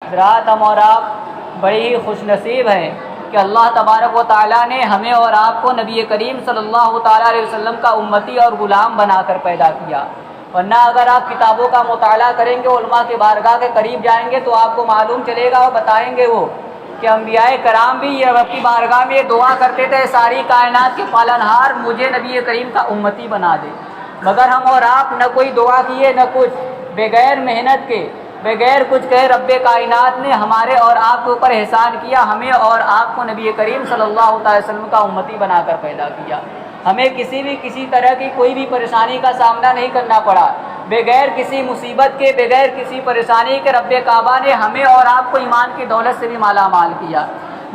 حضرات ہم اور آپ بڑی ہی خوش نصیب ہیں کہ اللہ تبارک و تعالیٰ نے ہمیں اور آپ کو نبی کریم صلی اللہ تعالیٰ علیہ وسلم کا امتی اور غلام بنا کر پیدا کیا۔ ورنہ اگر آپ کتابوں کا مطالعہ کریں گے، علماء کے بارگاہ کے قریب جائیں گے تو آپ کو معلوم چلے گا اور بتائیں گے وہ کہ انبیاء کرام بھی یہ رب کی بارگاہ میں دعا کرتے تھے، ساری کائنات کے پالنہار مجھے نبی کریم کا امتی بنا دے۔ مگر ہم اور آپ نہ کوئی دعا کیے نہ کچھ، بغیر محنت کے بغیر کچھ کہے رب کائنات نے ہمارے اور آپ کے اوپر احسان کیا، ہمیں اور آپ کو نبی کریم صلی اللہ علیہ وسلم کا امتی بنا کر پیدا کیا۔ ہمیں کسی طرح کی کوئی بھی پریشانی کا سامنا نہیں کرنا پڑا، بغیر کسی مصیبت کے، بغیر کسی پریشانی کے رب کعبہ نے ہمیں اور آپ کو ایمان کی دولت سے بھی مالا مال کیا۔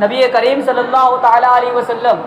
نبی کریم صلی اللہ تعالیٰ علیہ وسلم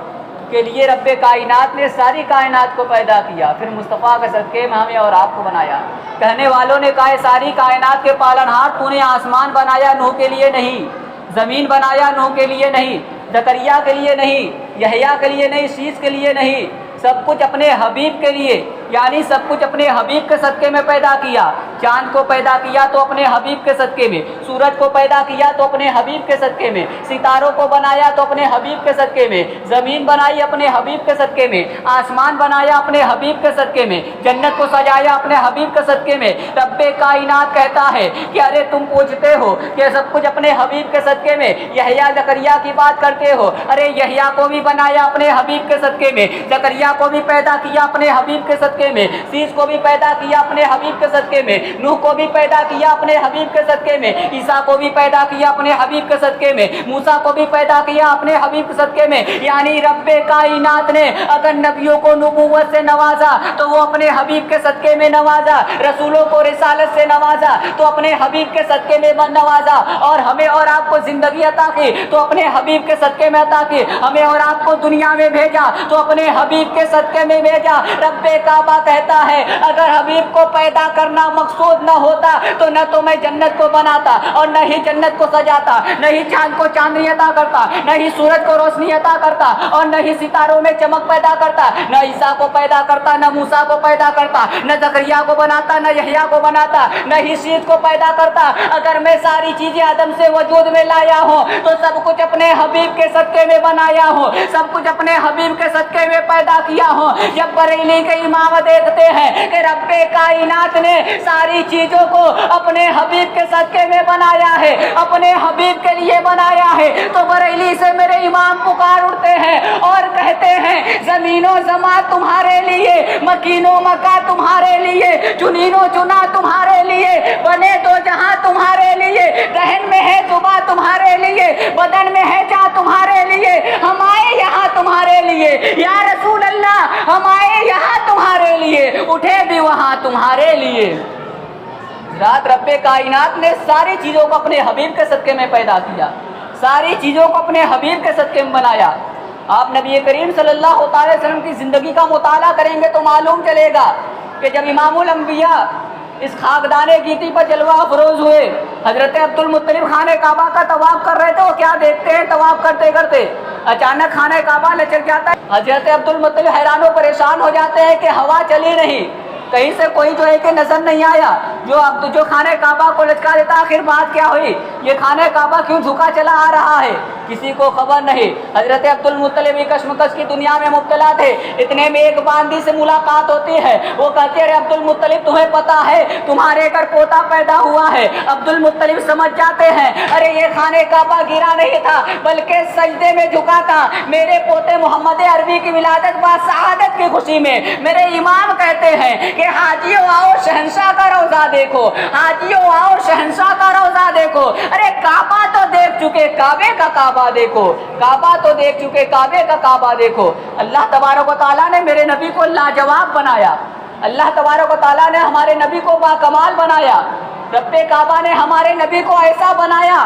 کے لیے رب کائنات نے ساری کائنات کو پیدا کیا، پھر مصطفیٰ کے صدقے میں ہمیں اور آپ کو بنایا۔ کہنے والوں نے کہا ساری کائنات کے پالنہار تو نے آسمان بنایا نوح کے لیے نہیں، زمین بنایا نوح کے لیے نہیں، زکریا کے لیے نہیں، یحییٰ کے لیے نہیں، شیس کے لیے نہیں، سب کچھ اپنے حبیب کے لیے، یعنی سب کچھ اپنے حبیب کے صدقے میں پیدا کیا۔ چاند کو پیدا کیا تو اپنے حبیب کے صدقے میں، سورج کو پیدا کیا تو اپنے حبیب کے صدقے میں، ستاروں کو بنایا تو اپنے حبیب کے صدقے میں، زمین بنائی اپنے حبیب کے صدقے میں، آسمان بنایا اپنے حبیب کے صدقے میں، جنت کو سجایا اپنے حبیب کے صدقے میں۔ رب کائنات کہتا ہے کہ ارے تم پوچھتے ہو کہ سب کچھ اپنے حبیب کے صدقے میں، یحییٰ زکریا کی بات کرتے ہو، ارے یحییٰ کو بھی بنایا اپنے حبیب کے صدقے میں، زکریا کو بھی پیدا کیا اپنے حبیب کے صدقے میں، شیس کو بھی پیدا کیا اپنے حبیب کے صدقے میں، نوح کو بھی پیدا کیا اپنے حبیب کے صدقے میں، عیسیٰ کو بھی پیدا کیا اپنے حبیب کے صدقے میں، موسیٰ کو بھی پیدا کیا اپنے حبیب کے صدقے میں۔ یعنی رب کائنات نے اگر نبیوں کو نبوت سے نوازا تو وہ اپنے حبیب کے صدقے میں نوازا، رسولوں کو رسالت سے نوازا تو اپنے حبیب کے صدقے میں نوازا، اور ہمیں اور آپ کو زندگی عطا کی تو اپنے حبیب کے صدقے میں عطا کی، ہمیں اور آپ کو دنیا میں بھیجا تو اپنے حبیب کے صدقے میں بھیجا۔ رب کعبہ کہتا ہے اگر حبیب کو پیدا کرنا مقصود نہ ہوتا تو نہ تو میں جنت کو بناتا اور نہ ہی جنت کو سجاتا، نہ ہی چاند کو چاندنی عطا کرتا، نہ ہی سورج کو روشنی عطا کرتا، اور نہ ہی ستاروں میں چمک پیدا کرتا، نہ عیسیٰ کو پیدا کرتا، نہ موسیٰ کو پیدا کرتا، نہ زکریا کو بناتا، نہ یحییٰ کو بناتا، نہ ہی شیس کو پیدا کرتا۔ اگر میں ساری چیزیں عدم سے وجود میں لایا ہوں تو سب کچھ اپنے حبیب کے صدقے میں بنایا ہوں، سب کچھ اپنے حبیب کے صدقے میں پیدا کیا ہوں۔ جب بریلی کے امام دیکھتے ہیں کہ رب کائنات نے ساری چیزوں کو اپنے حبیب کے صدقے میں بنایا ہے، اپنے حبیب کے لیے بنایا ہے، تو بریلی سے میرے امام پکار اٹھتے ہیں اور کہتے ہیں زمین و زمان تمہارے لیے، مکین و مکا تمہارے لیے، چنین و چنا تمہارے لیے، بنے تو جہاں تمہارے لیے، دہن میں ہے زباں تمہارے لیے، بدن میں ہے جہاں تمہارے لیے، ہم آئے یہاں تمہارے لیے یا رسول اللہ، ہم آئے یہاں تمہارے لیے، اٹھے بھی وہاں تمہارے لیے۔ رات رب کائنات نے ساری چیزوں کو اپنے حبیب کے صدقے میں پیدا کیا، ساری چیزوں کو اپنے حبیب کے صدقے میں بنایا۔ آپ نبی کریم صلی اللہ علیہ وسلم کی زندگی کا مطالعہ کریں گے تو معلوم چلے گا کہ جب امام الانبیاء اس خاکدان گیتی پر جلوہ افروز ہوئے، حضرت عبد المطلب خانہ کعبہ کا طواف کر رہے تھے، وہ کیا دیکھتے ہیں طواف کرتے کرتے اچانک خانہ کعبہ لچک جاتا ہے۔ حضرت عبد المطلب حیران و پریشان ہو جاتے ہیں کہ ہوا چلی نہیں، کہیں سے کوئی جو ہے کہ نظر نہیں آیا جو خانہ کعبہ کو لچکا دیتا۔ آخر بات کیا ہوئی، یہ خانہ کعبہ کیوں جھکا چلا آ رہا ہے، کسی کو خبر نہیں۔ حضرت عبد المطلب کشمکش کی دنیا میں مبتلا تھے، اتنے میں ایک باندی سے ملاقات ہوتی ہے، وہ کہتے ہیں عبد المطلب تمہیں پتا ہے تمہارے گھر پوتا پیدا ہوا ہے۔ عبد المطلب سمجھ جاتے ہیں ارے یہ خانہ کعبہ گرا نہیں تھا بلکہ سجدے میں جھکا تھا، میرے پوتے محمد عربی کی ولادت با سعادت کی خوشی میں۔ میرے امام کہتے ہیں کہ حاجیوں آؤ شہنشاہ کا روضہ دیکھو، حاجیوں آؤ شہنشاہ کا روضہ دیکھو۔ ارے کعبہ تو دیکھ چکے، کعبے کا کعبہ دیکھو، کعبہ تو دیکھ چکے، کعبے کا کعبہ دیکھو۔ اللہ تبارک و تعالیٰ نے میرے نبی کو لاجواب بنایا، اللہ تبارک و تعالیٰ نے ہمارے نبی کو باکمال بنایا، رب کعبہ نے ہمارے نبی کو ایسا بنایا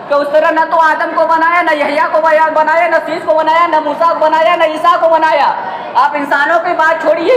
کہ اس طرح نہ تو آدم کو بنایا، نہ یحییٰ کو بنایا، نہ شیس کو بنایا، نہ موسیٰ کو بنایا، نہ عیسیٰ کو بنایا۔ آپ انسانوں کی بات چھوڑیے،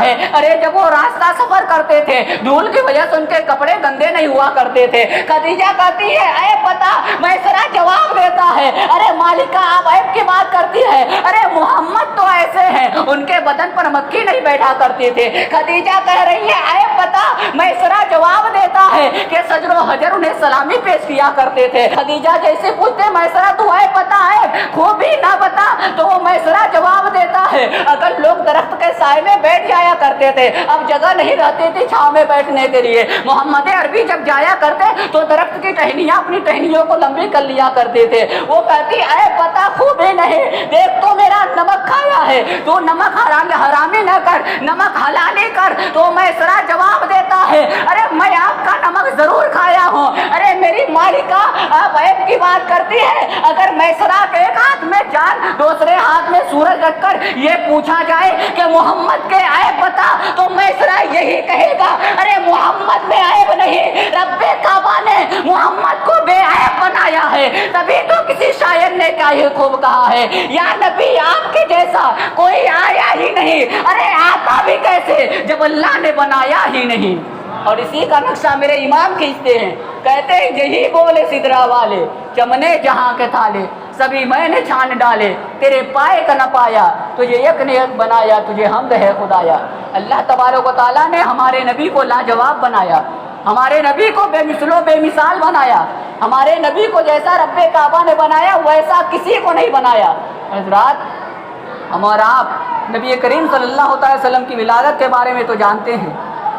ہے ارے جب وہ راستہ سفر کرتے تھے دھول کی وجہ سے ان کے کپڑے گندے نہیں ہوا کرتے تھے. خدیجہ کہتی ہے اے پتا میسرہ جواب دیتا ہے ارے مالکہ آپ عیب کی بات کرتی ہے, ارے محمد تو ایسے ہیں ان کے بدن پر مکھی نہیں بیٹھا کرتی تھے. خدیجہ کہہ رہی ہے اے پتا میسرہ جواب دیتا ہے کہ سجر و حجر انہیں سلامی پیش کیا کرتے تھے. خدیجہ جیسے پوچھتے میسرہ تو اے پتا ہے خوبی نہ بتا, تو وہ میسرہ جواب دیتا ہے اگر لوگ درخت کے سائے میں بیٹھ جایا کرتے تھے اب جگہ نہیں رہتی تھی چھاؤں میں بیٹھنے کے لیے, محمد عربی جب جایا کرتے تو درخت کی ٹہنیاں اپنی ٹہنیوں کو لمبی کر لیا کرتے تھے. وہ کہتی اے پتا خوبی نہیں دیکھ تو میرا نمک کھایا ہے تو نمک حرامی نہ کر نمک حلالی کر. تو میسرہ جواب دیتا ہے ارے میں آپ کا نمک ضرور کھایا ہوں. ارے میری مالکہ آپ عیب کی بات کرتی ہے, اگر میسرہ کے ایک ہاتھ میں جان دوسرے ہاتھ میں سورج رکھ کر یہ پوچھا جائے کہ محمد کے عیب بتا تو میسرہ یہی کہے گا ارے محمد میں عیب نہیں, رب کعبہ نے محمد کو بے عیب بنایا ہے. تبھی تو کسی شاعر نے کیا یہ خوب کہا ہے یا نبی آپ کے جیسا کوئی آیا ہی نہیں, ارے آتا بھی کیسے جب اللہ نے بنایا ہی نہیں. اور اسی کا نقشہ میرے امام کھینچتے ہیں, کہتے ہیں یہی بولے سدرا والے چمنے جہاں کے تھالے سبھی میں نے چھان ڈالے تیرے پائے کا نہ پایا تجھے یک نے یک بنایا تجھے حمد ہے خدایا. اللہ تبارک و تعالیٰ نے ہمارے نبی کو لاجواب بنایا, ہمارے نبی کو بے مثل و بے مثال بنایا, ہمارے نبی کو جیسا رب کعبہ نے بنایا ویسا کسی کو نہیں بنایا. حضرات ہم اور آپ نبی کریم صلی اللہ علیہ وسلم کی ولادت کے بارے میں تو جانتے ہیں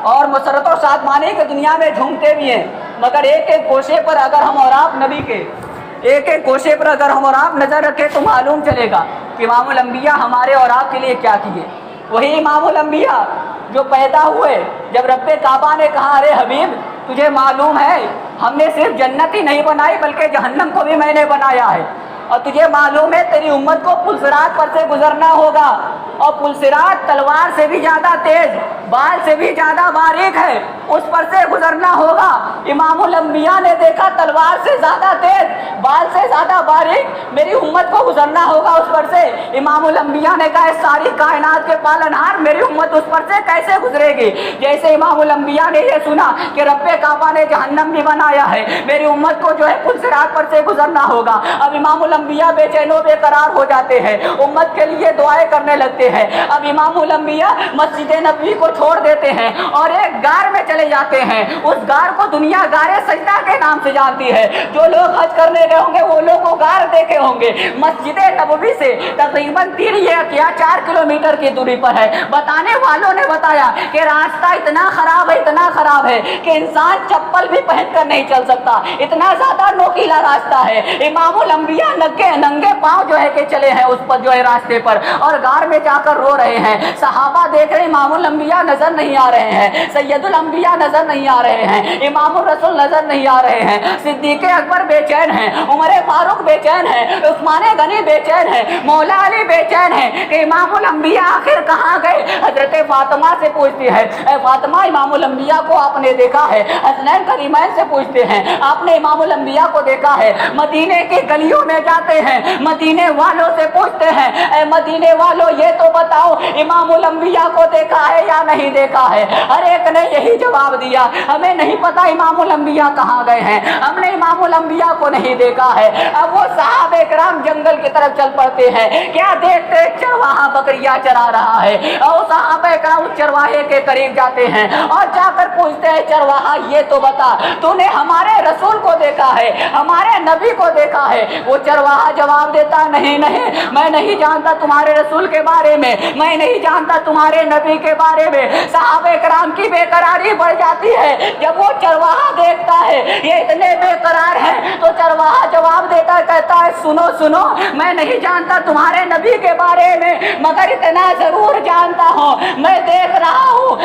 اور مسرت و شادمانی کی دنیا میں جھومتے بھی ہیں, مگر ایک ایک گوشے پر اگر ہم اور آپ نبی کے ایک ایک گوشے پر اگر ہم اور آپ نظر رکھیں تو معلوم چلے گا کہ امام الانبیاء ہمارے اور آپ کے لیے کیا کیے. وہی امام الانبیاء جو پیدا ہوئے جب رب کعبہ نے کہا ارے حبیب تجھے معلوم ہے ہم نے صرف جنت ہی نہیں بنائی بلکہ جہنم کو بھی میں نے بنایا ہے, اور تجھے معلوم ہے تیری امت کو پل صراط پر سے گزرنا ہوگا, اور پل صراط تلوار سے بھی زیادہ تیز بال سے بھی زیادہ باریک ہے, اس پر سے گزرنا ہوگا. امام الانبیاء نے دیکھا تلوار سے زیادہ تیز بال سے زیادہ باریک میری امت کو گزرنا ہوگا اس پر سے. امام الانبیاء نے کہا ساری کائنات کے پالنہار میری امت اس پر سے کیسے گزرے گی. جیسے امام الانبیاء نے یہ سنا کہ رب کعبہ نے جہنم بھی بنایا ہے میری امت کو جو ہے پل صراط پر سے گزرنا ہوگا, اب امام الانبیاء بے چین و بے قرار ہو جاتے ہیں, امت کے لیے دعائیں کرنے لگتے ہیں. اب امام الانبیاء مسجد نبوی کو چھوڑ دیتے ہیں اور ایک غار میں چلے جاتے ہیں. اس غار کو دنیا غار سجدہ کے نام سے جانتی ہے. جو لوگ حج کرنے گئے ہوں گے وہ لوگ وہ غار دیکھے ہوں گے. مسجد نبوی سے تقریباً 3 یا 4 کلومیٹر کی دوری پر ہے. بتانے والوں نے بتایا کہ راستہ اتنا خراب ہے کہ انسان چپل بھی پہن کر نہیں چل سکتا, اتنا زیادہ نوکیلا راستہ ہے. امام الانبیاء ننگے پاؤں جو ہے کہ چلے ہیں اس پر جو ہے راستے پر, اور غار میں جا کر رو رہے ہیں. صحابہ دیکھ رہے امام الانبیاء نظر نہیں آ رہے ہیں, سید الانبیاء نظر نہیں آ رہے ہیں, امام الرسول نظر نہیں آ رہے ہیں. صدیق اکبر بے چین ہیں, عمر فاروق بے چین ہیں, عثمان غنی بے چین ہیں, مولا علی بے چین ہیں کہ امام الانبیاء آخر کہاں گئے. حضرت فاطمہ سے پوچھتی ہے اے فاطمہ امام الانبیاء کو آپ نے دیکھا ہے. حسنین کریمین سے پوچھتے ہیں آپ نے امام الانبیاء کو دیکھا ہے. مدینے کی گلیوں میں جاتے ہیں, مدینے والوں سے پوچھتے ہیں اے مدینے والوں یہ تو بتاؤ امام الانبیاء کو دیکھا ہے یا نہیں دیکھا ہے. ہر ایک نے یہی جواب دیا ہمیں نہیں پتا امام الانبیاء کہاں گئے ہیں, ہم نے امام الانبیاء کو نہیں دیکھا ہے. اب وہ صحابہ کرام جنگل کی طرف چل پڑتے ہیں, کیا دیکھتے چرواہا بکریاں چرا رہا ہے, اور صحابہ کرام اس چرواہے کے قریب جاتے ہیں اور جا کر پوچھتے ہیں چرواہا یہ تو بتا تو نے ہمارے رسول کو دیکھا ہے, ہمارے نبی کو دیکھا ہے. وہ چرواہا جواب دیتا نہیں میں نہیں جانتا تمہارے رسول کے بارے میں, میں نہیں جانتا تمہارے نبی کے بارے میں. صحابہ کرام کی بے قراری بڑھ جاتی ہے جب وہ چرواہا دیکھتا ہے یہ اتنے بے قرار ہیں تو چرواہا جواب دیتا کہتا ہے سنو میں نہیں جانتا تمہارے نبی کے بارے میں, مگر اتنا ضرور جانتا ہوں میں دیکھ رہا ہوں